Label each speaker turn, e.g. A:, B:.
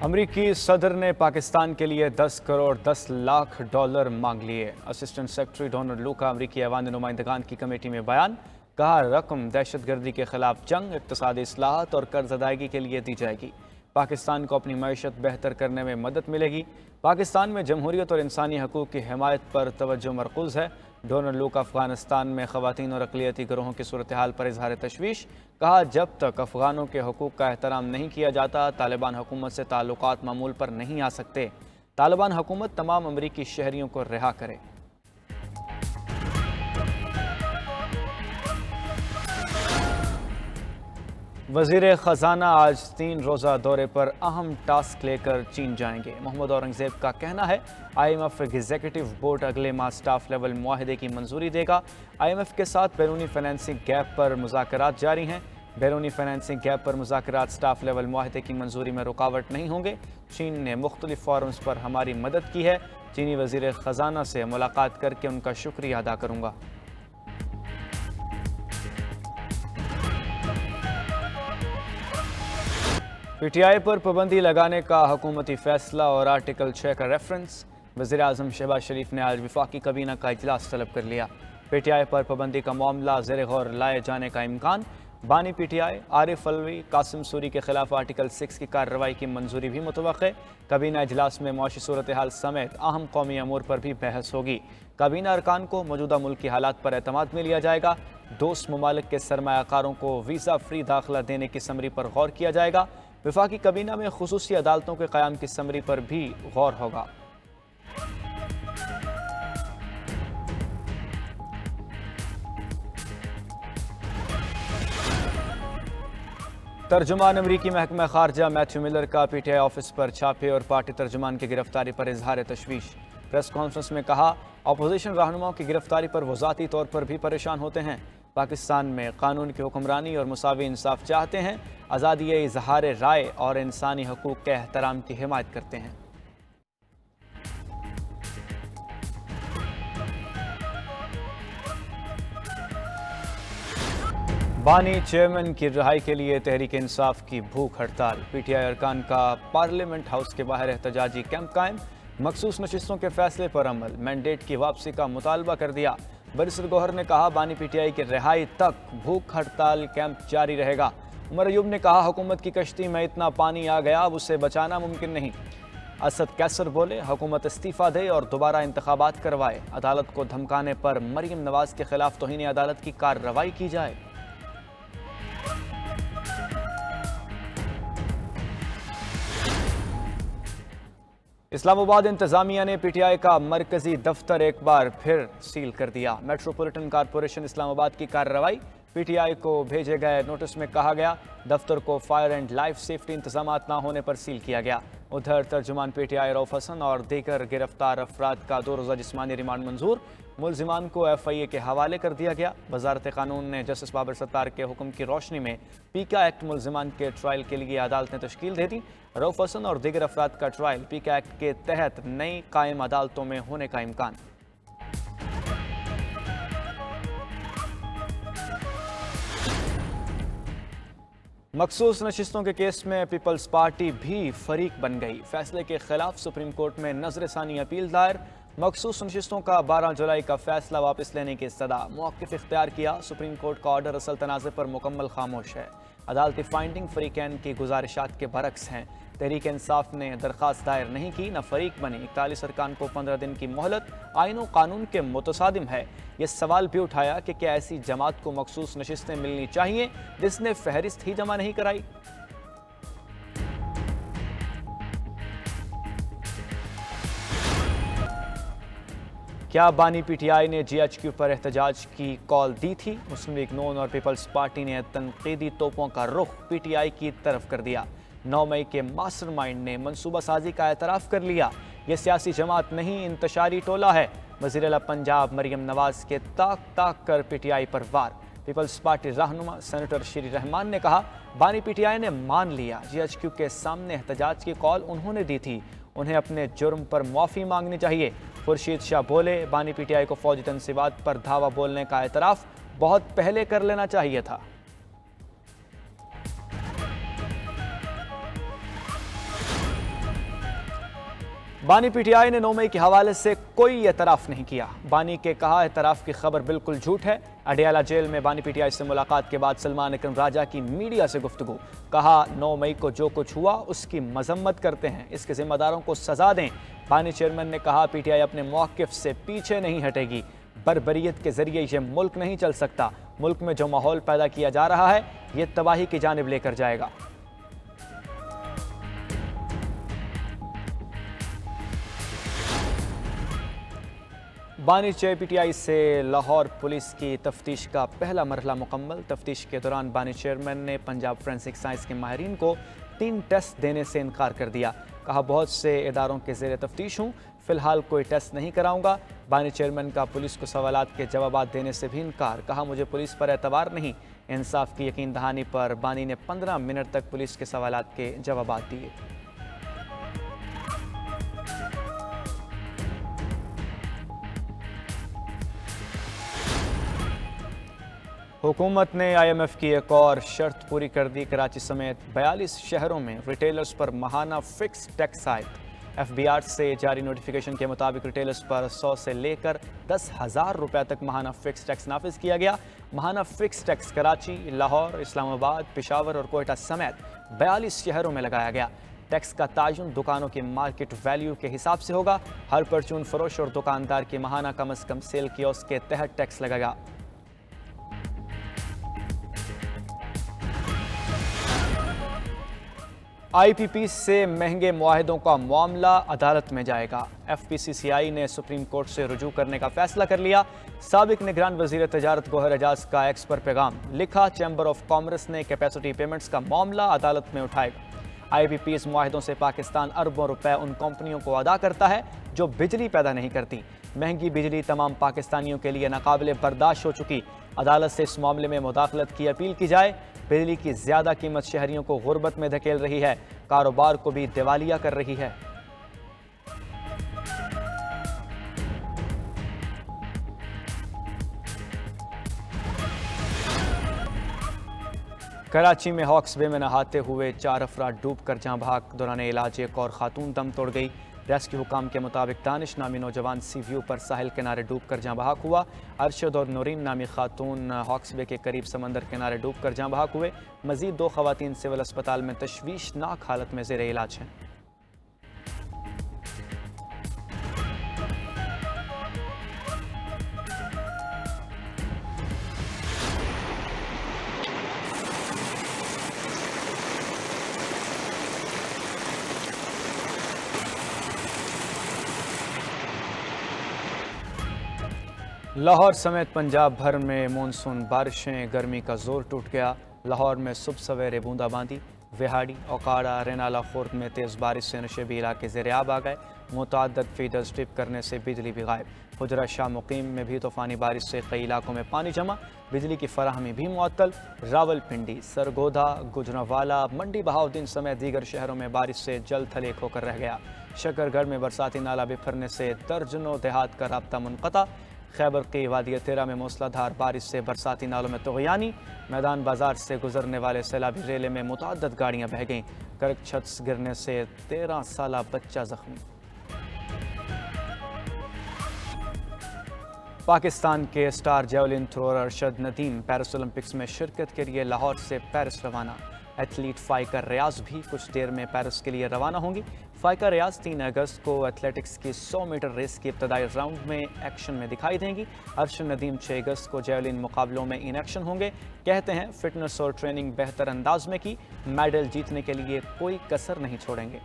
A: अमरीकी सदर ने पाकिस्तान के लिए 10 करोड़ 10 लाख डॉलर मांग लिए। असिस्टेंट सेक्रेटरी डोनाल्ड लू का अमरीकी ऐवान नुमाइंदगान की कमेटी में बयान। कहा, रकम दहशतगर्दी के खिलाफ जंग, इक्तसादी इस्लाहत और कर्ज अदायगी के लिए दी जाएगी। पाकिस्तान को अपनी मईशत बेहतर करने में मदद मिलेगी। पाकिस्तान में जमहूरियत और इंसानी हकूक़ की हिमायत पर तवज्जो मरकूज़ है। डोनाल्ड लू का अफगानिस्तान में ख़वातीन और अक़लियती गिरोहों की सूरत हाल पर इजहार तशवीश। कहा, जब तक अफ़गानों के हकूक़ का एहतराम नहीं किया जाता, तालिबान हुकूमत से ताल्लुकात मामूल पर नहीं आ सकते। तालिबान हुकूमत तमाम अमरीकी शहरियों को रिहा करे। वज़ीर ख़जाना आज 3 रोज़ा दौरे पर अहम टास्क लेकर चीन जाएंगे। मोहम्मद औरंगज़ेब का कहना है, IMF एग्जीक्यूटिव बोर्ड अगले माह स्टाफ लेवल मुआहदे की मंजूरी देगा। IMF के साथ बैरूनी फाइनेंसिंग गैप पर मुज़ाकरात जारी हैं। बैरूनी फाइनेंसिंग गैप पर मुज़ाकरात स्टाफ लेवल मुआहदे की मंजूरी में रुकावट नहीं होंगे। चीन ने मुख्तलिफ फोरम्स पर हमारी मदद की है। चीनी वज़ीर ख़जाना से मुलाकात करके उनका शुक्रिया अदा करूँगा। PTI पर पाबंदी लगाने का हुकूमती फैसला और आर्टिकल 6 का रेफरेंस। वज़ीर आज़म शहबाज शरीफ ने आज वफाकी काबीना का इजलास तलब कर लिया। PTI पर पाबंदी का मामला ज़ेर गौर लाए जाने का इम्कान। बानी PTI आरिफ अलवी कासिम सूरी के खिलाफ आर्टिकल 6 की कार्रवाई की मंजूरी भी मुतवक्के। काबीना इजलास में मुआशी सूरत हाल समेत अहम कौमी अमूर पर भी बहस होगी। काबीना अरकान को मौजूदा मुल्क की हालात पर एतमाद में लिया जाएगा। दोस्त ममालिक के सरमायाकारों को वीज़ा फ्री दाखिला देने की समरी पर गौर किया जाएगा। वफाकी काबीना में खुसूसी अदालतों के क़याम की समरी पर भी गौर होगा। तर्जुमान अमरीकी महकमा खारजा मैथ्यू मिलर का PTI ऑफिस पर छापे और पार्टी तर्जुमान की गिरफ्तारी पर इजहार तशवीश। प्रेस कॉन्फ्रेंस में कहा, अपोजिशन रहनुमाओं की गिरफ्तारी पर वो ज़ाती तौर पर भी परेशान होते हैं। पाकिस्तान में कानून की हुक्मरानी और मुसावी इंसाफ चाहते हैं। आज़ादी इजहार राय और इंसानी हकूक़ के एहतराम की हिमायत करते हैं। बानी चेयरमैन की रिहाई के लिए तहरीक इंसाफ की भूख हड़ताल। PTI अरकान का पार्लियामेंट हाउस के बाहर एहतजाजी कैंप कायम। मखसूस नशिस्तों के फैसले पर अमल, मैंडेट की वापसी का मुतालबा कर दिया। बरिस्टर गौहर ने कहा, बानी PTI की रिहाई तक भूख हड़ताल कैंप जारी रहेगा। उमर अयूब ने कहा, हुकूमत की कश्ती में इतना पानी आ गया, अब उसे बचाना मुमकिन नहीं। असद कैसर बोले, हुकूमत इस्तीफ़ा दे और दोबारा इंतखाबात करवाए। अदालत को धमकाने पर मरीम नवाज के खिलाफ तौहीन अदालत की कार्रवाई की जाए। इस्लामाबाद इंतजामिया ने PTI का मरकजी दफ्तर एक बार फिर सील कर दिया। मेट्रोपॉलिटन कॉरपोरेशन इस्लामाबाद की कार्रवाई। PTI को भेजे गए नोटिस में कहा गया, दफ्तर को फायर एंड लाइफ सेफ्टी इंतजाम ना होने पर सील किया गया। उधर तर्जुमान PTI रऊफ हसन और दीगर गिरफ्तार अफराद का 2 रोज़ा जिस्मानी रिमांड मंजूर। मुलजिमान को FIA के हवाले कर दिया गया। वजारत कानून ने जस्टिस बाबर सत्तार के हुक्म की रोशनी में पीका एक्ट मुलजिमान के ट्रायल के लिए अदालतें तश्कील दे दी। रऊफ हसन और दीगर अफराद का ट्रायल पीका एक्ट के तहत नई कायम अदालतों में होने का इम्कान। मखसूस नशिस्तों के केस में पीपल्स पार्टी भी फरीक बन गई। फैसले के खिलाफ सुप्रीम कोर्ट में नजरसानी अपील दायर। मखसूस नशिस्तों का 12 जुलाई का फैसला वापस लेने की सदा। मौक़िफ़ इख्तियार किया। सुप्रीम कोर्ट का ऑर्डर असल तनाज़े पर मुकम्मल खामोश है। अदालती फाइंडिंग फरीकैन की गुजारिशात के बरक्स हैं। तहरीक इंसाफ ने दरख्वास्त दायर नहीं की, न फरीक बनी। 41 अरकान को 15 दिन की मोहलत आईन और कानून के मुतसादिम है। ये सवाल भी उठाया कि क्या ऐसी जमात को मखसूस नशिस्तें मिलनी चाहिए जिसने फहरिस्त ही जमा नहीं कराई। क्या बानी PTI ने GHQ पर एहतजाज की कॉल दी थी? मुस्लिम लीग नून और पीपल्स पार्टी ने तनकीदी तोपों का रुख PTI की तरफ कर दिया। 9 मई के मास्टरमाइंड ने मनसूबा साजी का एतराफ़ कर लिया। ये सियासी जमात नहीं, इंतशारी टोला है। वज़ीर आला पंजाब मरीम नवाज के ताक कर PTI पर वार। पीपल्स पार्टी रहनुमा सेनेटर श्री रहमान ने कहा, बानी PTI ने मान लिया। GHQ के सामने एहतजाज की कॉल उन्होंने दी थी, उन्हें अपने जुर्म पर माफ़ी मांगनी चाहिए। खुर्शीद शाह बोले, बानी PTI को फौजी तनसीबात पर धावा बोलने का एतराफ़ बहुत पहले कर लेना चाहिए था। बानी पीटीआई ने 9 मई के हवाले से कोई एतराफ़ नहीं किया। बानी के कहा एतराफ़ की खबर बिल्कुल झूठ है। अडियाला जेल में बानी पीटीआई से मुलाकात के बाद सलमान अकरम राजा की मीडिया से गुफ्तगू। कहा 9 मई को जो कुछ हुआ उसकी मजम्मत करते हैं, इसके जिम्मेदारों को सजा दें। बानी चेयरमैन ने कहा पीटीआई अपने मौक़िफ़ से पीछे नहीं हटेगी। बर्बरियत के जरिए ये मुल्क नहीं चल सकता। मुल्क में जो माहौल पैदा किया जा रहा है ये तबाही की जानिब लेकर जाएगा। बानी पीटीआई से लाहौर पुलिस की तफ्तीश का पहला मरहला मुकम्मल। तफ्तीश के दौरान बानी चेयरमैन ने पंजाब फोरेंसिक साइंस के माहिरीन को 3 टेस्ट देने से इनकार कर दिया। कहा बहुत से इदारों के ज़ेर तफ्तीश हूँ, फ़िलहाल कोई टेस्ट नहीं कराऊंगा। बानी चेयरमैन का पुलिस को सवालात के जवाब देने से भी इनकार। कहा मुझे पुलिस पर एतबार नहीं। इंसाफ की यकीन दहानी पर बानी ने 15 मिनट तक पुलिस के सवालात के जवाब दिए। हुकूमत ने IMF की एक और शर्त पूरी कर दी। कराची समेत 42 शहरों में रिटेलर्स पर माहाना फिक्स टैक्स आयद। FBR से जारी नोटिफिकेशन के मुताबिक रिटेलर्स पर 100 से लेकर 10,000 रुपये तक माहाना फिक्स टैक्स नाफिज किया गया। माहाना फिक्स टैक्स कराची, लाहौर, इस्लामाबाद, पेशावर और कोयटा समेत 42 शहरों में लगाया गया। टैक्स का तायुन दुकानों के मार्केट वैल्यू के हिसाब से होगा। हर परचून फरोश और दुकानदार की माहाना कम अज़ कम सेल कियोस्क के तहत टैक्स लगेगा। IPP से महंगे मुआहिदों का मामला अदालत में जाएगा। FPCCI ने सुप्रीम कोर्ट से रुजू करने का फैसला कर लिया। साबिक निगरान वजीर तजारत गौहर एजाज का एक्स पर पैगाम लिखा। चैम्बर ऑफ कॉमर्स ने कैपेसिटी पेमेंट्स का मामला अदालत में उठाएगा। IPP इस मुआहिदों से पाकिस्तान अरबों रुपए उन कंपनियों को अदा करता है जो बिजली पैदा नहीं करती। महंगी बिजली तमाम पाकिस्तानियों के लिए नाकाबिले बर्दाश्त हो चुकी। अदालत से इस मामले में मुदाखलत की अपील की जाए। बिजली की ज़्यादा कीमत शहरियों को गुर्बत में धकेल रही है, कारोबार को भी दिवालिया कर रही है। कराची में हॉक्स बे में नहाते हुए 4 अफराद डूब कर जहां भाग। दौरान इलाज एक और खातून दम तोड़ गई। रेस्क्यू हुकाम के मुताबिक दानिश नामी नौजवान सी व्यू पर साहिल किनारे डूब कर जहां बहाक हुआ। अरशद और नूरीन नामी खातून हॉक्स बे के करीब समंदर किनारे डूब कर जहां बहाक हुए। मजीद 2 खवातीन सिविल अस्पताल में तशवीशनाक हालत में ज़ेर इलाज हैं। लाहौर समेत पंजाब भर में मानसून बारिशें, गर्मी का जोर टूट गया। लाहौर में सुबह सवेरे बूंदाबांदी, विहाड़ी, औकाड़ा, रेनाला खुर्द में तेज़ बारिश से नशेबी इलाके ज़ेर-ए-आब आ गए। मुतअद्दिद फीडर्स ट्रिप करने से बिजली भी गायब। हुजरा शाह मुकीम में भी तूफ़ानी बारिश से कई इलाकों में पानी जमा, बिजली की फराहमी भी मुअत्तल। रावलपिंडी, सरगोधा, गुजरांवाला, मंडी बहाउद्दीन समेत दीगर शहरों में बारिश से जल थल एक होकर रह गया। शकरगढ़ में बरसाती नाला बिफरने से दर्जनों देहात का राब्ता मुनक़ता। खैबर की वादी तेरा में मूसलाधार बारिश से बरसाती नालों में तुग़यानी। मैदान बाजार से गुजरने वाले सैलाबी रेले में मुतअद्दिद गाड़ियां बह गईं। करक छत गिरने से 13 साला बच्चा जख्मी। पाकिस्तान के star javelin thrower Arshad Nadeem Paris Olympics में शिरकत के लिए लाहौर से पेरिस रवाना। एथलीट फ़ाइका रियाज भी कुछ देर में पेरिस के लिए रवाना होंगी। फ़ाइका रियाज 3 अगस्त को एथलेटिक्स की 100 मीटर रेस की इब्तदाई राउंड में एक्शन में दिखाई देंगी। अरशद नदीम 6 अगस्त को जेवलिन मुकाबलों में इन एक्शन होंगे। कहते हैं फिटनेस और ट्रेनिंग बेहतर अंदाज में की, मेडल जीतने के लिए कोई कसर नहीं छोड़ेंगे।